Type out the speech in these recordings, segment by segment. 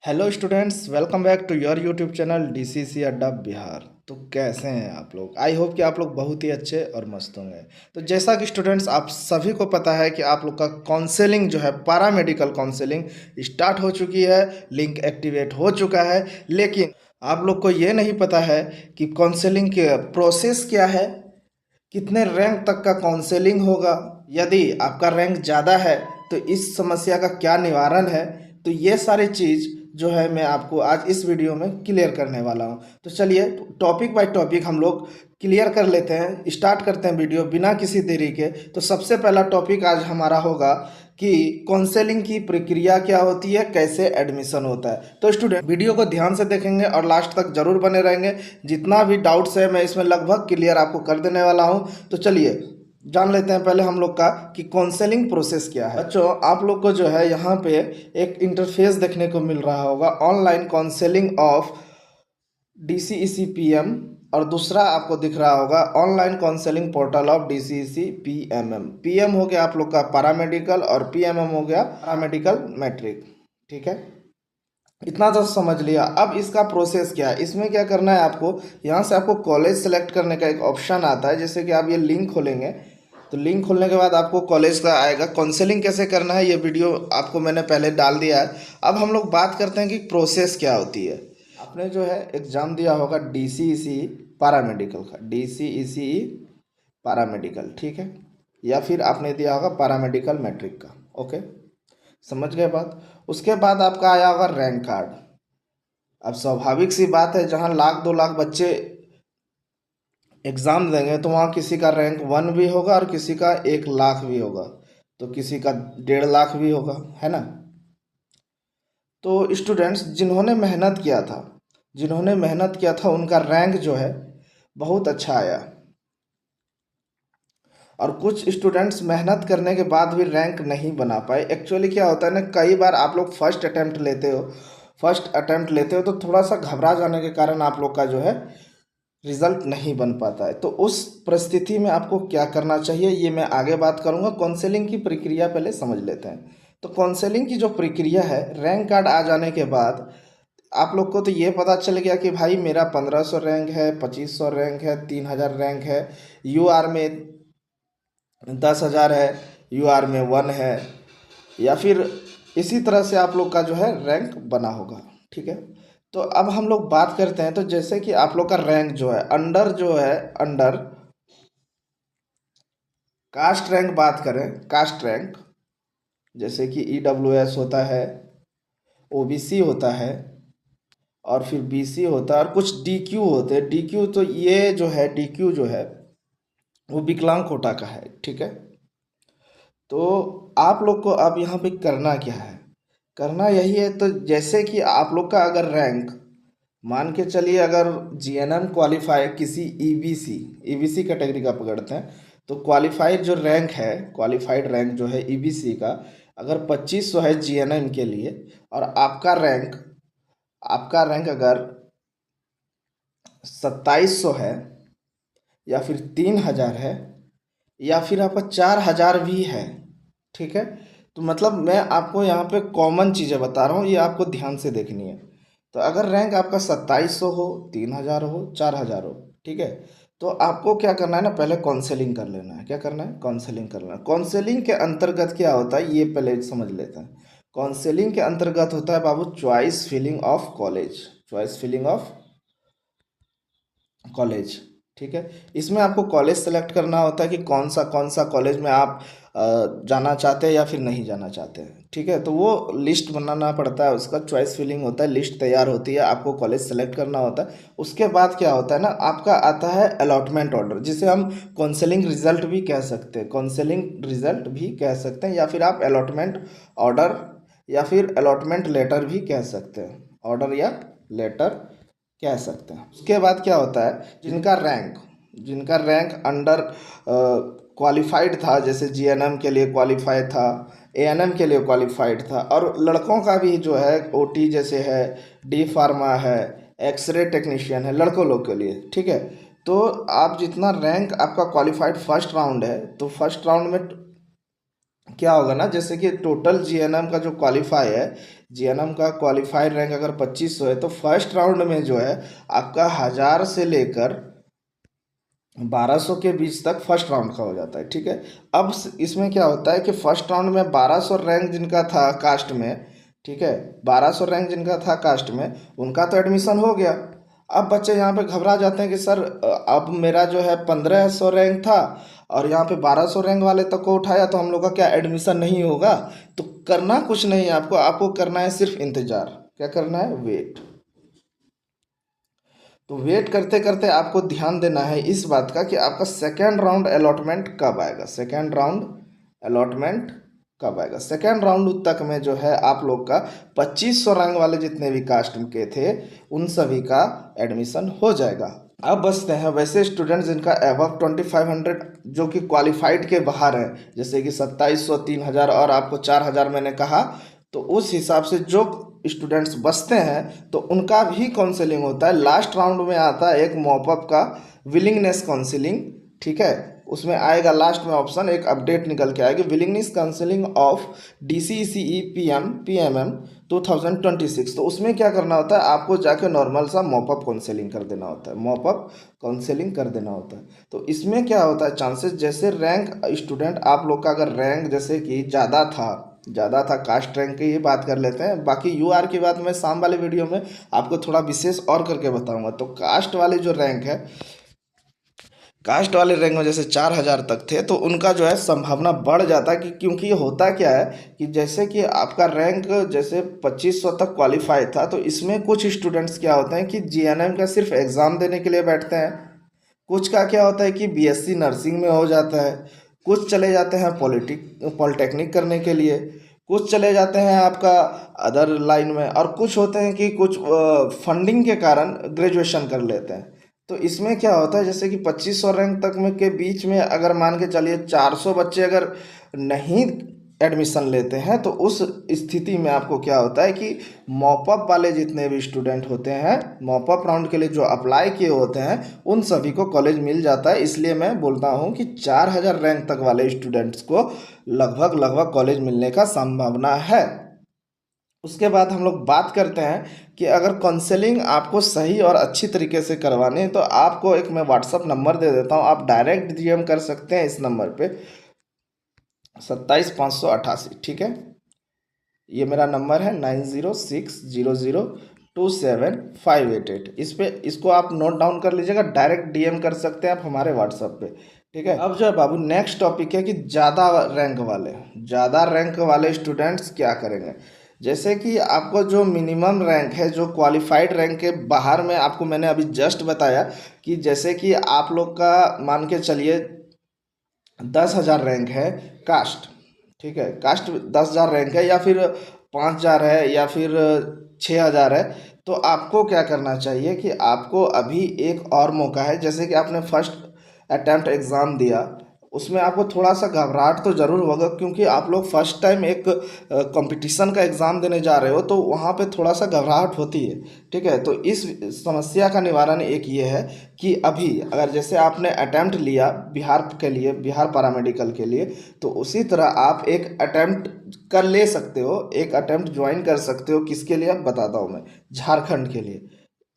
Hello students, welcome back to your YouTube channel DCC Adda Bihar. तो कैसे हैं आप लोग? आई होप कि आप लोग बहुत ही अच्छे और मस्त होंगे। तो जैसा कि स्टूडेंट्स आप सभी को पता है कि आप लोग का काउंसलिंग जो है पैरा मेडिकल काउंसलिंग स्टार्ट हो चुकी है, लिंक एक्टिवेट हो चुका है। लेकिन आप लोग को ये नहीं पता है कि काउंसलिंग के प्रोसेस क्या है, कितने रैंक तक का काउंसलिंग होगा, यदि आपका रैंक ज़्यादा है तो इस समस्या का क्या निवारण है। तो ये सारी चीज़ जो है मैं आपको आज इस वीडियो में क्लियर करने वाला हूँ। तो चलिए टॉपिक बाय टॉपिक हम लोग क्लियर कर लेते हैं, स्टार्ट करते हैं वीडियो बिना किसी देरी के। तो सबसे पहला टॉपिक आज हमारा होगा कि काउंसलिंग की प्रक्रिया क्या होती है, कैसे एडमिशन होता है। तो स्टूडेंट वीडियो को ध्यान से देखेंगे और लास्ट तक जरूर बने रहेंगे। जितना भी डाउट्स है मैं इसमें लगभग क्लियर आपको कर देने वाला हूँ। तो चलिए जान लेते हैं पहले हम लोग का कि काउंसलिंग प्रोसेस क्या है। बच्चों आप लोग को जो है यहाँ पे एक इंटरफेस देखने को मिल रहा होगा, online counselling of DCEC PM, और दूसरा आपको दिख रहा होगा online counselling portal of DCEC PMM। PM हो गया आप लोग का पैरामेडिकल और PMM हो गया पैरामेडिकल मैट्रिक। ठीक है, इतना तो समझ लिया। अब इसका प्रोसेस क्या है, इसमें क्या करना है आपको, यहाँ से आपको कॉलेज सेलेक्ट करने का एक ऑप्शन आता है। जैसे कि आप ये लिंक खोलेंगे तो लिंक खोलने के बाद आपको कॉलेज का आएगा। काउंसलिंग कैसे करना है ये वीडियो आपको मैंने पहले डाल दिया है। अब हम लोग बात करते हैं कि प्रोसेस क्या होती है। आपने जो है एग्ज़ाम दिया होगा DCEC पैरामेडिकल का, DCEC पैरामेडिकल, ठीक है, या फिर आपने दिया होगा पैरामेडिकल मैट्रिक का। ओके, समझ गए बात। उसके बाद आपका आया होगा रैंक कार्ड। अब स्वाभाविक सी बात है, जहाँ लाख 2 लाख बच्चे एग्ज़ाम देंगे तो वहाँ किसी का रैंक 1 भी होगा और किसी का 1 लाख भी होगा, तो किसी का 1.5 लाख भी होगा, है ना। तो स्टूडेंट्स जिन्होंने मेहनत किया था उनका रैंक जो है बहुत अच्छा आया। और कुछ स्टूडेंट्स मेहनत करने के बाद भी रैंक नहीं बना पाए। एक्चुअली क्या होता है ना, कई बार आप लोग फर्स्ट अटेम्प्ट लेते हो तो थोड़ा सा घबरा जाने के कारण आप लोग का जो है रिजल्ट नहीं बन पाता है। तो उस परिस्थिति में आपको क्या करना चाहिए ये मैं आगे बात करूंगा। काउंसलिंग की प्रक्रिया पहले समझ लेते हैं। तो काउंसलिंग की जो प्रक्रिया है, रैंक कार्ड आ जाने के बाद आप लोग को तो ये पता चल गया कि भाई मेरा 1500 रैंक है, 2500 रैंक है, 3000 रैंक है, UR में 10,000 है, UR में 1 है, या फिर इसी तरह से आप लोग का जो है रैंक बना होगा। ठीक है, तो अब हम लोग बात करते हैं। तो जैसे कि आप लोग का रैंक जो है अंडर कास्ट रैंक बात करें, कास्ट रैंक जैसे कि EWS होता है, OBC होता है, और फिर BC होता है, और कुछ DQ होते हैं। DQ तो ये जो है DQ जो है वो विकलांग कोटा का है। ठीक है, तो आप लोग को अब यहाँ पे करना क्या है, करना यही है। तो जैसे कि आप लोग का अगर रैंक मान के चलिए, अगर GNM क्वालिफाई किसी EBC कैटेगरी का पकड़ते हैं, तो क्वालिफाइड जो रैंक है, क्वालिफाइड रैंक जो है EBC का, अगर 2500 है GNM के लिए, और आपका रैंक अगर 2700 है, या फिर 3000 है, या फिर आपका 4000 भी है। ठीक है, तो मतलब मैं आपको यहाँ पे कॉमन चीज़ें बता रहा हूँ, ये आपको ध्यान से देखनी है। तो अगर रैंक आपका 2700 हो, 3000 हो, 4000 हो, ठीक है, तो आपको क्या करना है ना, पहले काउंसलिंग कर लेना है। क्या करना है? काउंसलिंग कर लेना है। काउंसलिंग के अंतर्गत क्या होता है ये पहले समझ लेते हैं। काउंसलिंग के अंतर्गत होता है बाबू choice filling of college, choice filling of college. ठीक है, इसमें आपको कॉलेज सेलेक्ट करना होता है कि कौन सा कॉलेज में आप जाना चाहते हैं या फिर नहीं जाना चाहते हैं। ठीक है, तो वो लिस्ट बनाना पड़ता है, उसका चॉइस फिलिंग होता है, लिस्ट तैयार होती है, आपको कॉलेज सेलेक्ट करना होता है। उसके बाद क्या होता है ना, आपका आता है अलॉटमेंट ऑर्डर, जिसे हम काउंसलिंग रिजल्ट भी कह सकते हैं, काउंसलिंग रिजल्ट भी कह सकते हैं, या फिर आप अलॉटमेंट ऑर्डर या फिर अलॉटमेंट लेटर भी कह सकते हैं, ऑर्डर या लेटर कह सकते हैं। उसके बाद क्या होता है, जिनका रैंक अंडर क्वालिफाइड था, जैसे GNM के लिए क्वालिफाइड था, ANM के लिए क्वालिफाइड था, और लड़कों का भी जो है OT जैसे है, D फार्मा है, एक्सरे टेक्नीशियन है, लड़कों लोग के लिए। ठीक है, तो आप जितना रैंक आपका क्वालिफाइड फर्स्ट राउंड है, तो फर्स्ट राउंड में क्या होगा ना, जैसे कि टोटल जीएनएम का जो क्वालिफाई है, जीएनएम का क्वालिफाइड रैंक अगर 2500 है तो फर्स्ट राउंड में जो है आपका 1000 से लेकर 1200 के बीच तक फर्स्ट राउंड का हो जाता है। ठीक है, अब इसमें क्या होता है कि फर्स्ट राउंड में 1200 रैंक जिनका था कास्ट में, ठीक है, 1200 रैंक जिनका था कास्ट में, उनका तो एडमिशन हो गया। अब बच्चे यहाँ पे घबरा जाते हैं कि सर अब मेरा जो है 1500 रैंक था और यहाँ पे 1200 रैंक वाले तक को उठाया, तो हम लोग का क्या एडमिशन नहीं होगा? तो करना कुछ नहीं है आपको, आपको करना है सिर्फ इंतज़ार। क्या करना है? वेट। तो वेट करते करते आपको ध्यान देना है इस बात का कि आपका सेकेंड राउंड अलॉटमेंट कब आएगा, सेकेंड राउंड अलॉटमेंट कब आएगा। सेकेंड राउंड तक में जो है आप लोग का 2500 रैंक वाले जितने भी कास्ट के थे उन सभी का एडमिशन हो जाएगा। अब बचते हैं वैसे स्टूडेंट्स जिनका एबव 2500 जो कि क्वालिफाइड के बाहर है, जैसे कि 2700, 3000 और आपको 4000 मैंने कहा, तो उस हिसाब से जो स्टूडेंट्स बचते हैं तो उनका भी काउंसलिंग होता है। लास्ट राउंड में आता है एक मॉपअप का विलिंगनेस काउंसलिंग। ठीक है, उसमें आएगा लास्ट में ऑप्शन, एक अपडेट निकल के आएगी, willingness counselling of DCCE PMM 2026। तो उसमें क्या करना होता है, आपको जाके नॉर्मल सा मॉपअप काउंसलिंग कर देना होता है, मॉपअप काउंसलिंग कर देना होता है। तो इसमें क्या होता है चांसेस, जैसे रैंक स्टूडेंट आप लोग का अगर रैंक जैसे कि ज़्यादा था कास्ट रैंक की ही बात कर लेते हैं, बाकी यूआर की बात मैं शाम वाले वीडियो में आपको थोड़ा विशेष और करके बताऊंगा। तो कास्ट वाले जो रैंक है, कास्ट वाले रैंक में जैसे 4000 तक थे तो उनका जो है संभावना बढ़ जाता है कि, क्योंकि होता क्या है कि जैसे कि आपका रैंक जैसे 2500 तक क्वालिफाई था, तो इसमें कुछ स्टूडेंट्स क्या होते हैं कि जीएनएम का सिर्फ एग्ज़ाम देने के लिए बैठते हैं, कुछ का क्या होता है कि बीएससी नर्सिंग में हो जाता है, कुछ चले जाते हैं पॉलिटेक्निक करने के लिए, कुछ चले जाते हैं आपका अदर लाइन में, और कुछ होते हैं कि कुछ फंडिंग के कारण ग्रेजुएशन कर लेते हैं। तो इसमें क्या होता है, जैसे कि 2500 रैंक तक में के बीच में अगर मान के चलिए 400 बच्चे अगर नहीं एडमिशन लेते हैं, तो उस स्थिति में आपको क्या होता है कि मॉपअप वाले जितने भी स्टूडेंट होते हैं, मॉपअप राउंड के लिए जो अप्लाई किए होते हैं, उन सभी को कॉलेज मिल जाता है। इसलिए मैं बोलता हूँ कि 4000 रैंक तक वाले स्टूडेंट्स को लगभग लगभग कॉलेज मिलने का संभावना है। उसके बाद हम लोग बात करते हैं कि अगर काउंसलिंग आपको सही और अच्छी तरीके से करवानी है तो आपको एक मैं व्हाट्सअप नंबर दे देता हूँ, आप डायरेक्ट डीएम कर सकते हैं इस नंबर पे 27588। ठीक है, ये मेरा नंबर है 9060027588। इसको आप नोट डाउन कर लीजिएगा, डायरेक्ट डीएम कर सकते हैं आप हमारे व्हाट्सएप पे। ठीक है, अब जो है बाबू नेक्स्ट टॉपिक है कि ज़्यादा रैंक वाले स्टूडेंट्स क्या करेंगे। जैसे कि आपको जो मिनिमम रैंक है, जो क्वालिफाइड रैंक के बाहर में आपको मैंने अभी जस्ट बताया कि जैसे कि आप लोग का मान के चलिए 10,000 रैंक है कास्ट। ठीक है, कास्ट 10,000 रैंक है या फिर 5,000 है या फिर 6,000 है, तो आपको क्या करना चाहिए कि आपको अभी एक और मौका है। जैसे कि आपने फर्स्ट अटैम्प्ट एग्ज़ाम दिया, उसमें आपको थोड़ा सा घबराहट तो ज़रूर होगा, क्योंकि आप लोग फर्स्ट टाइम एक कंपटीशन का एग्ज़ाम देने जा रहे हो, तो वहाँ पे थोड़ा सा घबराहट होती है। ठीक है, तो इस समस्या का निवारण एक ये है कि अभी अगर जैसे आपने अटैम्प्ट लिया बिहार के लिए, बिहार पैरामेडिकल के लिए, तो उसी तरह आप एक अटैम्प्ट कर ले सकते हो, एक अटैम्प्ट ज्वाइन कर सकते हो। किसके लिए अब बताता हूँ मैं, झारखंड के लिए।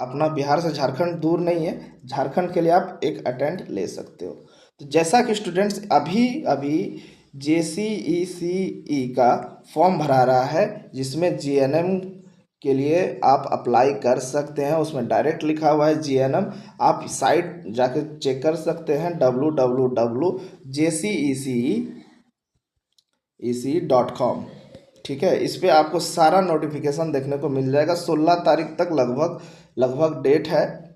अपना बिहार से झारखंड दूर नहीं है, झारखंड के लिए आप एक अटेम्प्ट ले सकते हो। तो जैसा कि स्टूडेंट्स अभी अभी JCECE का फॉर्म भरा रहा है, जिसमें GNM के लिए आप अप्लाई कर सकते हैं, उसमें डायरेक्ट लिखा हुआ है GNM। आप साइट जाके चेक कर सकते हैं www.jcece.com। ठीक है, इस पे आपको सारा नोटिफिकेशन देखने को मिल जाएगा। 16 तारीख तक लगभग डेट है,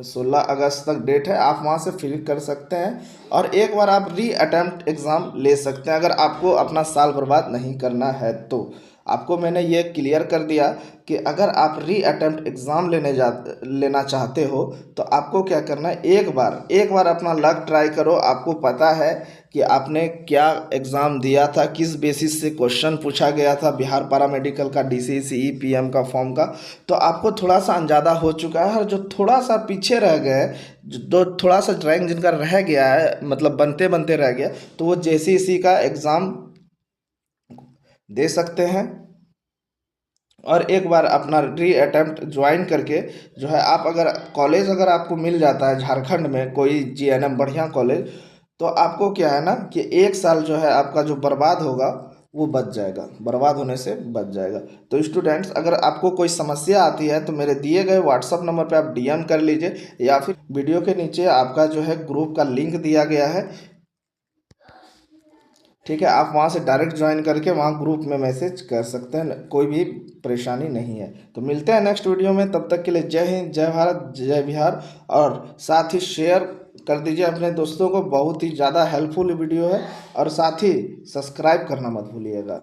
16 अगस्त तक डेट है। आप वहाँ से फिल कर सकते हैं और एक बार आप री अटैम्प्ट एग्ज़ाम ले सकते हैं, अगर आपको अपना साल बर्बाद नहीं करना है तो। आपको मैंने ये क्लियर कर दिया कि अगर आप री अटेम्प्ट एग्ज़ाम लेना चाहते हो तो आपको क्या करना है, एक बार अपना लक ट्राई करो। आपको पता है कि आपने क्या एग्ज़ाम दिया था, किस बेसिस से क्वेश्चन पूछा गया था बिहार पैरामेडिकल का, DCCE PM का फॉर्म का, तो आपको थोड़ा सा अंदाज़ा हो चुका है। और जो थोड़ा सा पीछे रह गए, जो थोड़ा सा ड्राइंग जिनका रह गया है, मतलब बनते बनते रह गया, तो वो JCCE का एग्ज़ाम दे सकते हैं। और एक बार अपना री अटेम्प्ट ज्वाइन करके जो है, आप अगर कॉलेज अगर आपको मिल जाता है झारखंड में कोई GNM बढ़िया कॉलेज, तो आपको क्या है ना कि एक साल जो है आपका जो बर्बाद होगा वो बच जाएगा, बर्बाद होने से बच जाएगा। तो स्टूडेंट्स, अगर आपको कोई समस्या आती है तो मेरे दिए गए व्हाट्सअप नंबर पे आप DM कर लीजिए, या फिर वीडियो के नीचे आपका जो है ग्रुप का लिंक दिया गया है, ठीक है, आप वहाँ से डायरेक्ट ज्वाइन करके वहाँ ग्रुप में मैसेज कर सकते हैं, कोई भी परेशानी नहीं है। तो मिलते हैं नेक्स्ट वीडियो में, तब तक के लिए जय हिंद, जय भारत, जय बिहार। और साथ ही शेयर कर दीजिए अपने दोस्तों को, बहुत ही ज़्यादा हेल्पफुल वीडियो है। और साथ ही सब्सक्राइब करना मत भूलिएगा।